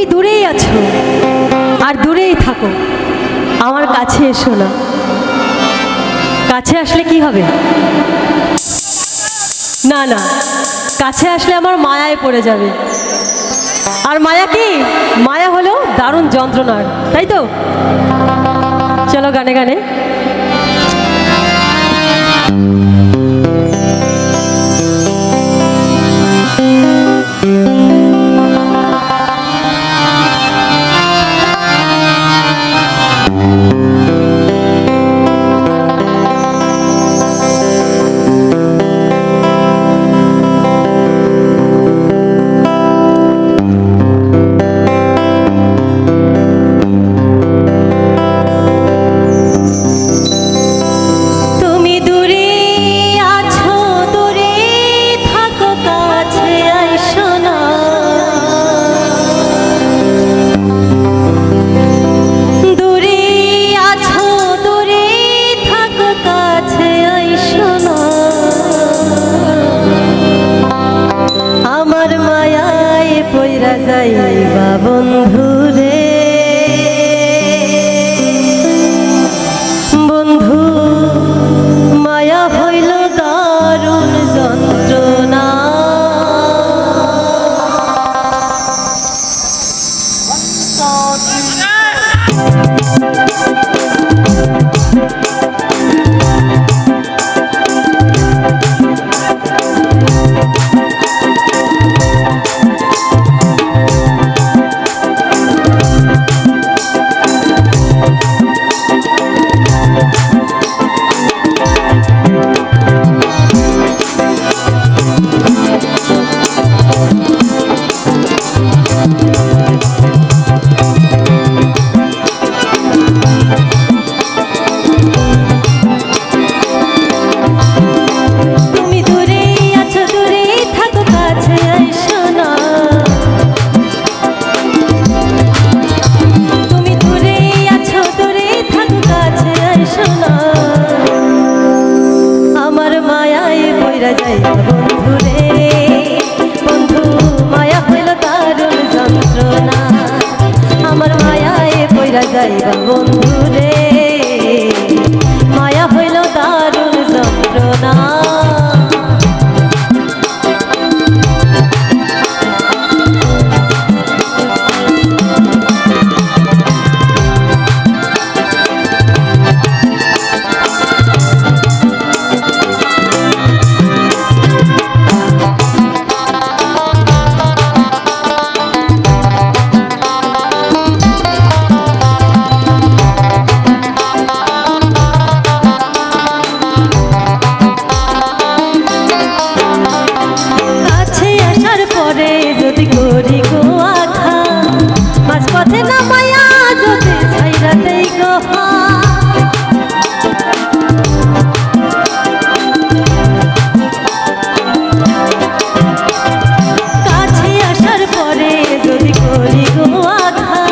তুমি দূরেই আছো আর দূরেই থাকো, আমার কাছে এসো না। কাছে আসলে কি হবে? না না, কাছে আসলে আমার মায়ায় পড়ে যাবে। আর মায়া কি? মায়া হলো দারুণ যন্ত্রণার, তাই তো? চলো গানে গানে। যাইবা বন্ধু রে, বন্ধু মায়া হইল দারুণ যন্ত্রণা। বন্ধু রে, বন্ধু মায়া হইল দারুণ যন্ত্রণা, আমার মায়ায় পইরা যাইবা বন্ধু রে, মায়া হইল দারুণ যন্ত্রণা। যদি করি গো আঘা মাঝ পথে না মায়া যদি ছাইরা দেই গো, কাছে আসার পরে যদি করি গো আঘা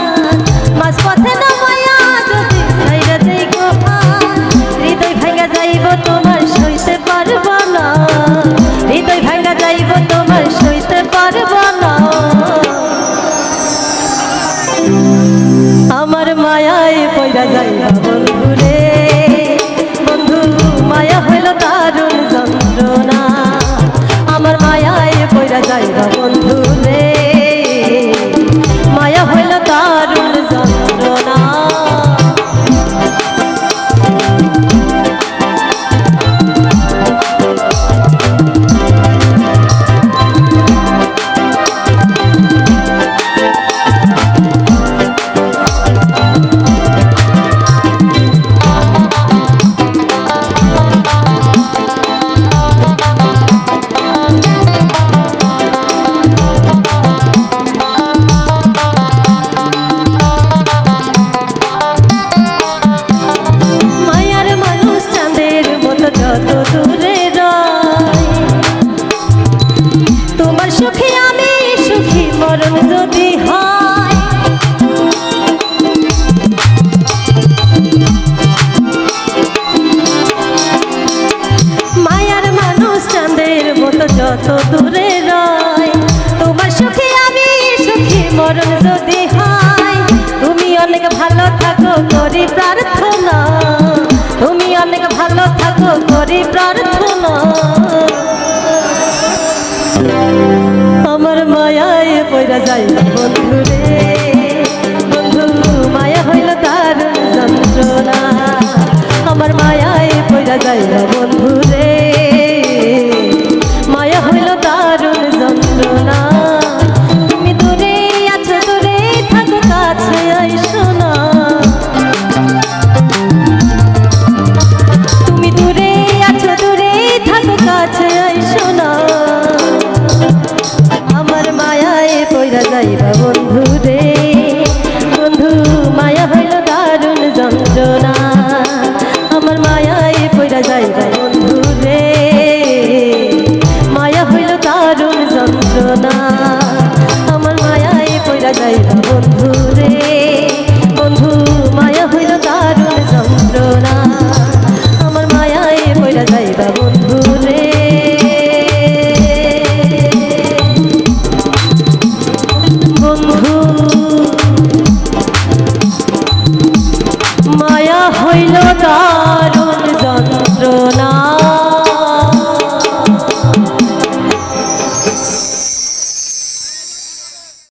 মাঝ পথে না মায়া যদি ছাইরা দেই গো, হৃদয় ভাঙা যাইব তোমার সইতে পারব না, হৃদয় ভাঙা যাইব তোমার সইতে পারব না। আমার মায়ায় পইরা যাইবা বন্ধু রে, বন্ধু মায়া হইল দারুণ যন্ত্রণা, আমার মায়ায় পইরা যাইবা বন্ধু রে, মায়া হইল দারুণ যন্ত্রণা। সুখী আমি সুখী মরণ যদি হয়, মায়ার মানুষ চাঁদের মতো যত দূরে রয়, তোমার সুখী আমি সুখী মরণ যদি হয় তুমি অনেক ভালো থাকো করি প্রার্থনা তুমি অনেক ভালো থাকো করি প্রার্থনা আমার মায়ায় পয়রা যাই বন্ধু রে বন্ধু মায়া হইল দারুণ যন্ত্রণা আমার মায়ায় পয়রা যাই বন্ধু রে মায়া হইল দারুণ যন্ত্রণা তুমি দূরে আছো দূরে থাকো কাছে আইসো না তুমি দূরে আছো দূরে থাকো কাছে আইসো না আমার মায়ায় পয়রা যাইবা বন্ধু রে বন্ধু মায়া হইল দারুণ যন্ত্রণা আমার মায়ায় পয়রা যাইবা বন্ধু রে মায়া হইল দারুণ যন্ত্রণা আমার মায়ায় পয়রা যাইবা বন্ধু রে বন্ধু মায়া হইল দারুণ যন্ত্রণা আমার মায়ায় পয়রা যাইবা বন্ধু রে বন্ধু মায়া হইল